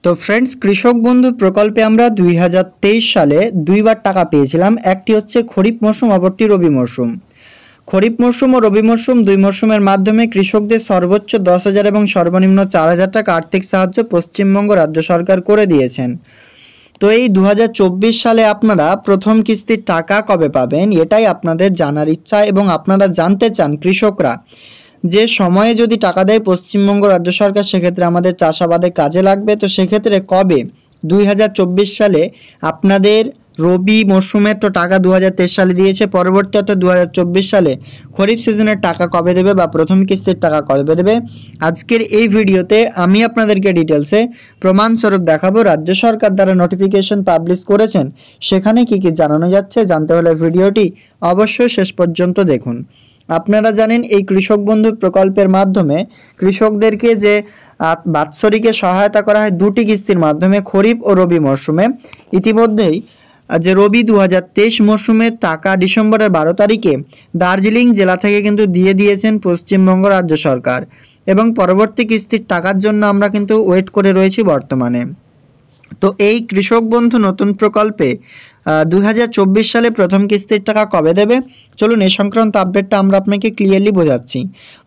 তো ফ্রেন্ডস, কৃষক বন্ধু প্রকল্পে আমরা 2023 সালে দুইবার টাকা পেয়েছিলাম। একটি হচ্ছে খরিফ মরশুম, অপরটি রবি মরশুম। খরিফ মরশুম ও রবি মরশুম দুই মরশুমের মাধ্যমে কৃষকদের সর্বোচ্চ 10,000 এবং সর্বনিম্ন 4,000 টাকা আর্থিক সাহায্য পশ্চিমবঙ্গ রাজ্য সরকার করে দিয়েছেন। তো এই 2024 সালে আপনারা প্রথম কিস্তির টাকা কবে পাবেন, এটাই আপনাদের জানার ইচ্ছা এবং আপনারা জানতে চান কৃষকরা যে সময়ে যদি টাকা দেয় পশ্চিমবঙ্গ রাজ্য সরকার, সেক্ষেত্রে আমাদের চাষাবাদে কাজে লাগবে। তো সেক্ষেত্রে কবে 2024 সালে আপনাদের রবি মরশুমের তো টাকা 2023 সালে দিয়েছে, পরবর্তী অর্থাৎ 2024 সালে খরিফ সিজনের টাকা কবে দেবে বা প্রথম কিস্তির টাকা কবে দেবে, আজকের এই ভিডিওতে আমি আপনাদেরকে ডিটেলসে প্রমাণস্বরূপ দেখাবো। রাজ্য সরকার দ্বারা নোটিফিকেশন পাবলিশ করেছেন, সেখানে কি কি জানানো যাচ্ছে জানতে হলে ভিডিওটি অবশ্যই শেষ পর্যন্ত দেখুন। আপনারা জানেন এই কৃষক বন্ধু প্রকল্পের মাধ্যমে কৃষকদেরকে যে বাৎসরিকে সহায়তা করা হয় দুটি কিস্তির মাধ্যমে খরিফ ও রবি মরশুমে। ইতিমধ্যেই যে রবি 2023 মরশুমের টাকা ডিসেম্বরের 12 তারিখে দার্জিলিং জেলা থেকে কিন্তু দিয়ে দিয়েছেন পশ্চিমবঙ্গ রাজ্য সরকার, এবং পরবর্তী কিস্তির টাকার জন্য আমরা কিন্তু ওয়েট করে রয়েছি বর্তমানে। তো এই কৃষক বন্ধু নতুন প্রকল্পে 2024 সালে প্রথম কিস্তির টাকা কবে দেবে, চলুন এই সংক্রান্ত আপডেটটা আমরা আপনাকে ক্লিয়ারলি বোঝাচ্ছি।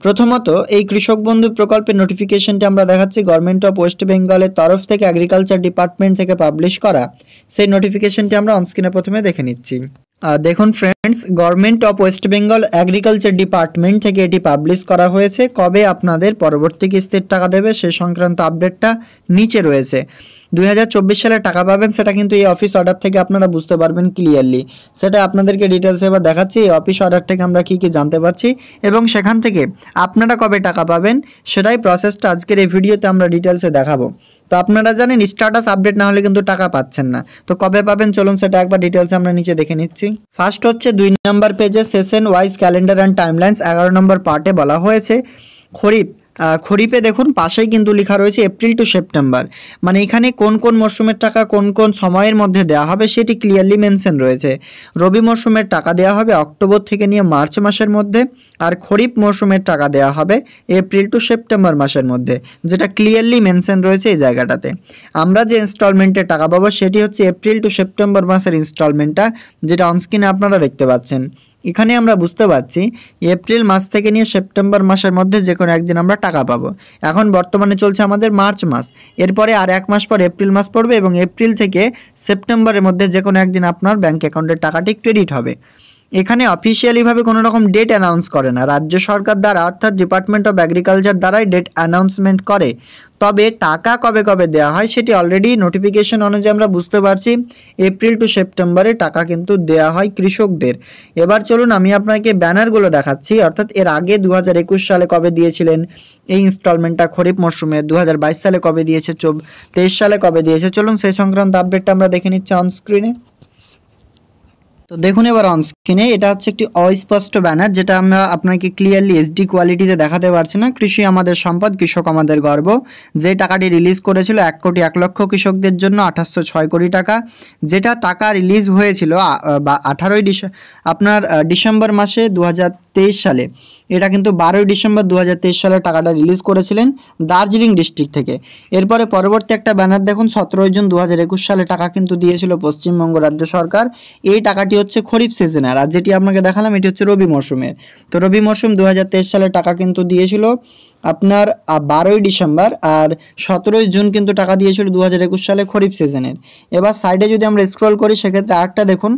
প্রথমত, এই কৃষক বন্ধু প্রকল্পের নোটিফিকেশনটি আমরা দেখাচ্ছি গভর্নমেন্ট অফ ওয়েস্ট বেঙ্গলের তরফ থেকে, এগ্রিকালচার ডিপার্টমেন্ট থেকে পাবলিশ করা। সেই নোটিফিকেশনটি আমরা অনস্ক্রিনে প্রথমে দেখে নিচ্ছি। দেখুন friends, government of West Bengal agriculture department থেকে এটি পাবলিশ করা হয়েছে। কবে আপনাদের পরবর্তী কিস্তির টাকা দেবে সেই সংক্রান্ত আপডেটটা নিচে রয়েছে। 2024 সালে টাকা পাবেন সেটা কিন্তু এই অফিস অর্ডার থেকে আপনারা বুঝতে পারবেন ক্লিয়ারলি। সেটা আপনাদেরকে ডিটেলসে এবার দেখাচ্ছি। এই অফিস অর্ডার থেকে আমরা কি কি জানতে পারছি এবং সেখান থেকে আপনারা কবে টাকা পাবেন সেটাই প্রসেসটা আজকের এই ভিডিওতে আমরা ডিটেলসে দেখাবো। তো আপনারা জানেন স্ট্যাটাস আপডেট না হলে কিন্তু টাকা পাচ্ছেন না। তো কবে পাবেন চলুন সেটা একবার ডিটেলসে আমরা নিচে দেখে নিচ্ছি। ফার্স্ট হচ্ছে 2 নম্বর পেজে session wise calendar and timelines 11 নম্বর পার্টে বলা হয়েছে খরিফে দেখুন পাশেই কিন্তু লেখা রয়েছে এপ্রিল টু সেপ্টেম্বর, মানে এখানে কোন কোন মরশুমের টাকা কোন কোন সময়ের মধ্যে দেওয়া হবে সেটি ক্লিয়ারলি মেনশন রয়েছে। রবি মরশুমের টাকা দেওয়া হবে অক্টোবর থেকে নিয়ে মার্চ মাসের মধ্যে, আর খরিফ মরশুমের টাকা দেওয়া হবে এপ্রিল টু সেপ্টেম্বর মাসের মধ্যে, যেটা ক্লিয়ারলি মেনশন রয়েছে এই জায়গাটাতে। আমরা যে ইনস্টলমেন্টের টাকা পাবো সেটি হচ্ছে এপ্রিল টু সেপ্টেম্বর মাসের ইনস্টলমেন্টটা, যেটা অনস্ক্রিনে আপনারা দেখতে পাচ্ছেন। এখানে আমরা বুঝতে পারছি এপ্রিল মাস থেকে নিয়ে সেপ্টেম্বর মাসের মধ্যে যে কোনো একদিন আমরা টাকা পাবো। এখন বর্তমানে চলছে আমাদের মার্চ মাস, এরপরে আর 1 মাস পর এপ্রিল মাস পড়বে এবং এপ্রিল থেকে সেপ্টেম্বরের মধ্যে যে কোনো একদিন আপনার ব্যাঙ্ক অ্যাকাউন্টের টাকাটি ক্রেডিট হবে। এখানে অফিসিয়ালিভাবে কোনো রকম ডেট অ্যানাউন্স করে না, রাজ্য সরকার দ্বারা অর্থাৎ ডিপার্টমেন্ট অফ এগ্রিকালচার দ্বারাই ডেট অ্যানাউন্সমেন্ট করে। তবে টাকা কবে কবে দেওয়া হয় সেটি অলরেডি নোটিফিকেশন অনুযায়ী আমরা বুঝতে পারছি এপ্রিল টু সেপ্টেম্বরে টাকা কিন্তু দেওয়া হয় কৃষকদের। এবার চলুন আমি আপনাকে ব্যানারগুলো দেখাচ্ছি, অর্থাৎ এর আগে 2021 সালে কবে দিয়েছিলেন এই ইনস্টলমেন্টটা খরিফ মরশুমে, 2022 সালে কবে দিয়েছে, 23 সালে কবে দিয়েছে, চলুন সেই সংক্রান্ত আপডেটটা আমরা দেখে নিচ্ছি অন স্ক্রিনে। তো দেখুন এবার অন স্ক্রিনে এটা হচ্ছে একটি অস্পষ্ট ব্যানার, যেটা আমরা আপনাকে ক্লিয়ারলি এইচডি কোয়ালিটিতে দেখাতে পারছি না। কৃষি আমাদের সম্পদ, কৃষক আমাদের গর্ব, যে টাকাটি রিলিজ করেছিল 1,01,00,000 কৃষকদের জন্য 2806 কোটি টাকা, যেটা টাকা রিলিজ হয়েছিল 18 ডিসেম্বর মাসে 2023 সালে। এটা কিন্তু 12 ডিসেম্বর 2023 সালে টাকাটা রিলিজ করেছিলেন দার্জিলিং ডিস্ট্রিক্ট থেকে। এরপরে পরবর্তী একটা ব্যানার দেখুন 17 জুন 2021 সালে টাকা কিন্তু দিয়েছিল পশ্চিমবঙ্গ রাজ্য সরকার। এই টাকাটি হচ্ছে খরিফ সিজনের, আর যেটি আপনাকে দেখালাম এটি হচ্ছে রবি মরশুমের। তো রবি মরশুম 2023 সালে টাকা কিন্তু দিয়েছিল আপনার 12 ডিসেম্বর, আর 17 জুন কিন্তু টাকা দিয়েছিল 2021 সালে খরিফ সিজনের। এবার সাইডে যদি আমরা স্ক্রল করি সেক্ষেত্রে আরেকটা দেখুন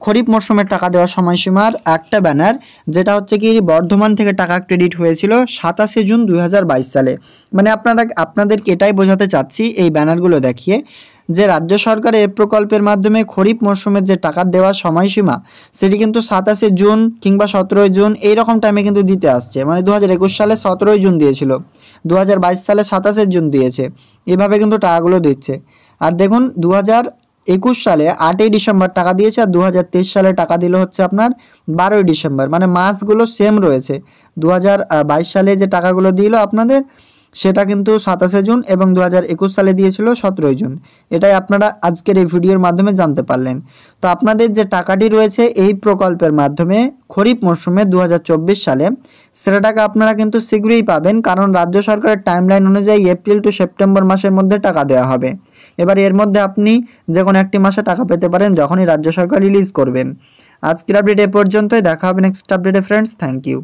খরিফ মরশুমের টাকা দেওয়ার সময়সীমার একটা ব্যানার, যেটা হচ্ছে কি বর্ধমান থেকে টাকা ক্রেডিট হয়েছিল 27 জুন 2022 সালে। মানে আপনাদেরকে এটাই বোঝাতে চাচ্ছি এই ব্যানারগুলো দেখিয়ে যে রাজ্য সরকার এই প্রকল্পের মাধ্যমে খরিফ মরশুমের যে টাকা দেওয়ার সময়সীমা সেটি কিন্তু 27 জুন কিংবা 17 জুন এইরকম টাইমে কিন্তু দিতে আসছে। মানে 2021 সালে 17 জুন দিয়েছিল, 2022 সালে 27 জুন দিয়েছে, এভাবে কিন্তু টাকাগুলো দিচ্ছে। আর দেখুন 2021 সালে 8 ডিসেম্বর টাকা দিয়েছে, আর 2023 সালে টাকা দিল হচ্ছে আপনার 12 ডিসেম্বর, মানে মাসগুলো সেম রয়েছে। 2022 সালে যে টাকাগুলো দিল আপনাদের সেটা কিন্তু 27 জুন এবং 2021 সালে দিয়েছিল 17 জুন। এটাই আপনারা আজকের এই ভিডিওর মাধ্যমে জানতে পারলেন। তো আপনাদের যে টাকাটি রয়েছে এই প্রকল্পের মাধ্যমে খরিফ মরশুমে 2024 সালে, সেটা টাকা আপনারা কিন্তু শীঘ্রই পাবেন, কারণ রাজ্য সরকারের টাইমলাইন অনুযায়ী এপ্রিল টু সেপ্টেম্বর মাসের মধ্যে টাকা দেওয়া হবে। এবার এর মধ্যে আপনি যে কোনো একটি মাসে টাকা পেতে পারেন যখনই রাজ্য সরকার রিলিজ করবেন। আজকের আপডেট এ পর্যন্তই, দেখা হবে নেক্সট আপডেটে ফ্রেন্ডস। Thank you.